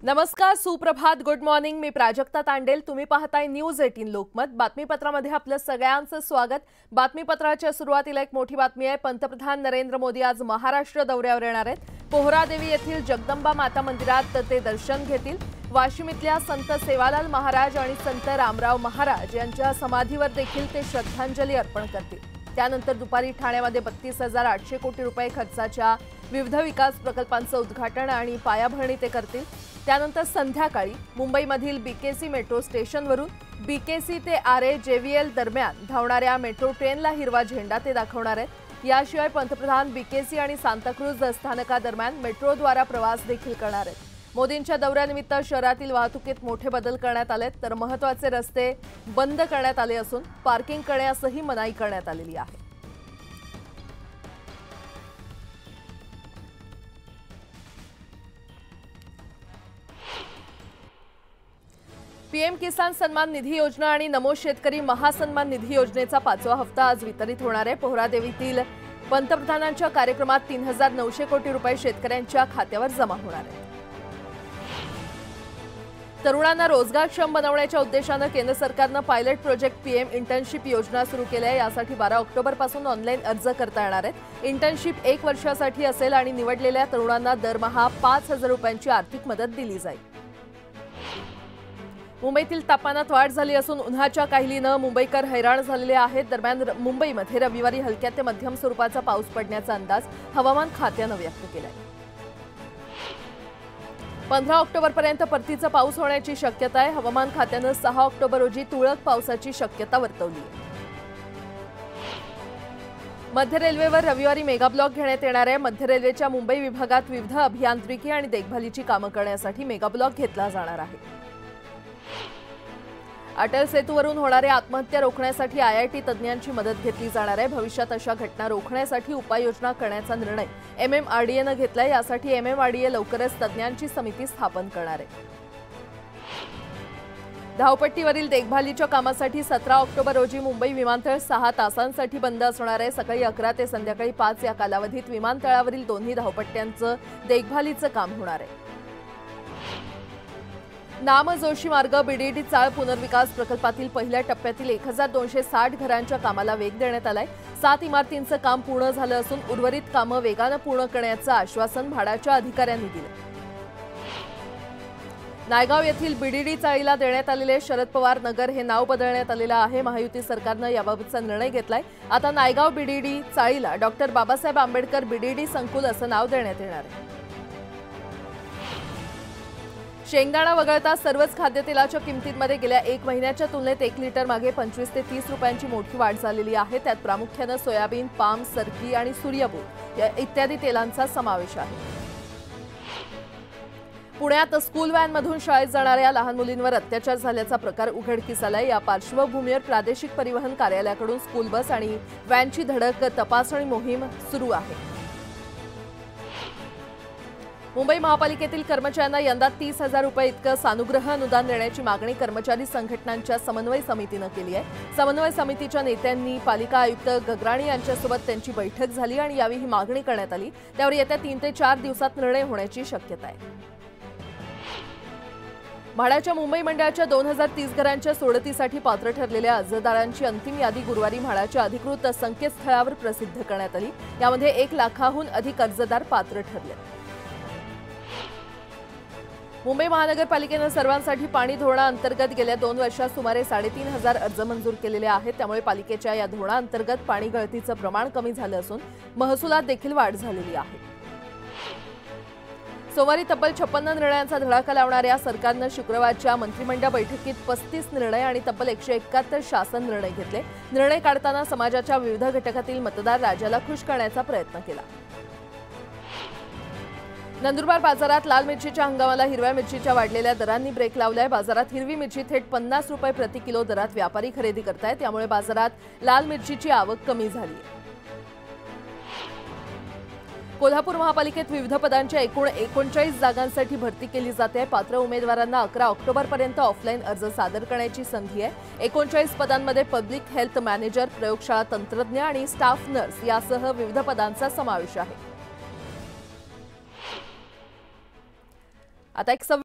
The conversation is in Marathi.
नमस्कार, सुप्रभात, गुड मॉर्निंग। मी प्राजक्ता तांडेल। तुम्ही पाहताय न्यूज 18 लोकमत। बातमीपत्रामध्ये आपलं सगळ्यांचं स्वागत। बातमीपत्राच्या सुरुवातीला एक मोठी बातमी आहे। पंतप्रधान नरेंद्र मोदी आज महाराष्ट्र दौऱ्यावर येणार आहेत। पोहरादेवी येथील जगदंबा माता मंदिरात ते दर्शन घेतील। वाशिम इथल्या संत सेवालाल महाराज आणि संत रामराव महाराज यांच्या समाधीवर देखील ते श्रद्धांजली अर्पण करतील। त्यानंतर दुपारी ठाण्यामध्ये 32,800 कोटी रुपये खर्चाच्या विविध विकास प्रकल्पांचं उद्घाटन आणि पायाभरणी ते करतील। त्यानंतर संध्याकाळी मुंबईमधील बीकेसी मेट्रो स्टेशनवरून बीकेसी ते आरे जेव्हीएल दरम्यान धावणाऱ्या मेट्रो ट्रेनला हिरवा झेंडा ते दाखवणार आहेत। याशिवाय पंतप्रधान बीकेसी आणि सांताक्रूज स्थानकादरम्यान मेट्रोद्वारा प्रवास देखील करणार आहेत। मोदींच्या दौऱ्यानिमित्त शहरातील वाहतुकीत मोठे बदल करण्यात आलेत, तर महत्त्वाचे रस्ते बंद करण्यात आले असून पार्किंग करण्यासही मनाई करण्यात आलेली आहे। पीएम किसान सन्मान निधी योजना आणि नमो शेतकरी महासन्मान निधी योजनेचा 5वा हप्ता आज वितरित होणार आहे। पोहरादेवीतील पंतप्रधानांच्या कार्यक्रमात 3,900 कोटी रुपये शेतकऱ्यांच्या खात्यावर जमा होणार आहेत। तरुणांना रोजगारक्षम बनवण्याच्या उद्देशाने केंद्र सरकारने पायलट प्रोजेक्ट पीएम इंटर्नशिप योजना सुरू केली आहे। यासाठी 12 ऑक्टोबरपासून ऑनलाईन अर्ज करता येणार आहेत। इंटर्नशिप 1 वर्षासाठी असेल आणि निवडलेल्या तरुणांना दरमहा 5,000 रुपयांची आर्थिक मदत दिली जाईल। मुंबईतील तापमानात वाढ झाली असून उन्हाच्या काहिलीने मुंबईकर हैराण झालेले आहेत। दरम्यान मुंबईमध्ये रविवारी हलक्या ते मध्यम स्वरूपाचा पाऊस पडण्याचा अंदाज हवामान खात्याने व्यक्त केलाय। 15 ऑक्टोबरपर्यंत परतीचा पाऊस होण्याची शक्यता आहे। हवामान खात्याने 6 ऑक्टोबर रोजी तुरळक पावसाची शक्यता वर्तवली आहे। मध्य रेल्वेवर रविवारी मेगा ब्लॉक घेण्यात येणार आहे। मध्य रेल्वेच्या मुंबई विभागात विविध अभियांत्रिकी आणि देखभालीची कामे करण्यासाठी मेगा ब्लॉक घेतला जाणार आहे। अटल सेतूवरून होणारे आत्महत्या रोखण्यासाठी आयआयटी तज्ज्ञांची मदत घेतली जाणार आहे। भविष्यात अशा घटना रोखण्यासाठी उपाययोजना करण्याचा निर्णय एमएमआरडीएने घेतलाय। यासाठी एमएमआरडीए लवकरच तज्ज्ञांची समिती स्थापन करणार आहे। धावपट्टीवरील देखभालीच्या कामासाठी 17 ऑक्टोबर रोजी मुंबई विमानतळ 6 तासांसाठी बंद असणार आहे। सकाळी 11 ते संध्याकाळी 5 या कालावधीत विमानतळावरील दोन्ही धावपट्ट्यांचं देखभालीचं काम होणार आहे। नाम जोशी मार्ग बीडीडी चाळ पुनर्विकास प्रकल्पातील पहिल्या टप्प्यातील 1,260 घरांच्या कामाला वेग देण्यात आलाय। 7 इमारतींचं काम पूर्ण झालं असून उर्वरित कामं वेगानं पूर्ण करण्याचं आश्वासन म्हाडाच्या अधिकाऱ्यांनी दिलं। नायगाव येथील बीडीडी चाळीला देण्यात आलेले शरद पवार नगर हे नाव बदलण्यात आलेलं आहे। महायुती सरकारनं याबाबतचा निर्णय घेतलाय। आता नायगाव बीडीडी चाळीला डॉक्टर बाबासाहेब आंबेडकर बीडीडी संकुल असं नाव देण्यात येणार आहे। शेंगदाणा वगळता सर्वच खाद्यतेलाच्या किमतींमध्ये गेल्या 1 महिन्याच्या तुलनेत 1 लिटर मागे 25 ते 30 रुपयांची मोठी वाढ झालेली आहे। त्यात प्रामुख्याने सोयाबीन, पाम, सरकी आणि सूर्यफूल इत्यादी तेलांचा समावेश आहे। पुण्यात स्कूल व्हॅनमधून शाळेत जाणाऱ्या लहान मुलींवर अत्याचार झाल्याचा प्रकार उघडकीस आलाय। या पार्श्वभूमीवर प्रादेशिक परिवहन कार्यालयाकडून स्कूल बस आणि व्हॅनची धडक तपासणी मोहीम सुरू आहे। मुंबई महापालिकेतील कर्मचाऱ्यांना यंदा 30,000 रुपये इतकं सानुग्रह अनुदान देण्याची मागणी कर्मचारी संघटनांच्या समन्वय समितीने केली आहे। समन्वय समितीच्या नेत्यांनी पालिका आयुक्त गगराणी यांच्यासोबत त्यांची बैठक झाली आणि यावेळी ही मागणी करण्यात आली। त्यावर येत्या 3 ते 4 दिवसात निर्णय होण्याची शक्यता आहे। म्हाडाच्या मुंबई मंडळाच्या 2030 घरांच्या सोडतीसाठी पात्र ठरलेल्या अर्जदारांची अंतिम यादी गुरुवारी म्हाडाच्या अधिकृत संकेतस्थळावर प्रसिद्ध करण्यात आली। यामध्ये 1 लाखाहून अधिक अर्जदार पात्र ठरले। मुंबई महानगरपालिकेने सर्वांसाठी पाणी धोरणाअंतर्गत गेल्या 2 वर्षात सुमारे 3,500 अर्ज मंजूर केलेले आहेत। त्यामुळे पालिकेच्या या धोरणाअंतर्गत पाणी गळतीचं प्रमाण कमी झालं असून महसुलात देखील वाढ झालेली आहे। सोमवारी तब्बल 56 निर्णयांचा धडाका लावणाऱ्या सरकारनं शुक्रवारच्या मंत्रिमंडळ बैठकीत 35 निर्णय आणि तब्बल 171 शासन निर्णय घेतले। निर्णय काढताना समाजाच्या विविध घटकातील मतदार राजाला खुश करण्याचा प्रयत्न केला। नंदुरबार बाजारात लाल मिरचीच्या हंगामाला हिरव्या मिरचीच्या वाढलेल्या दरांनी ब्रेक लावलाय। बाजारात हिरवी मिरची थेट 50 रुपये प्रति किलो दरात व्यापारी खरेदी करतायत। त्यामुळे बाजारात लाल मिरचीची आवक कमी झाली आहे। कोल्हापूर महापालिकेत विविध पदांच्या एकूण 39 जागांसाठी भरती केली जाते। पात्र उमेदवारांना 11 ऑक्टोबरपर्यंत ऑफलाईन अर्ज सादर करण्याची संधी आहे। 39 पदांमध्ये पब्लिक हेल्थ मॅनेजर, प्रयोगशाळा तंत्रज्ञ आणि स्टाफ नर्स यासह विविध पदांचा समावेश आहे। आता एक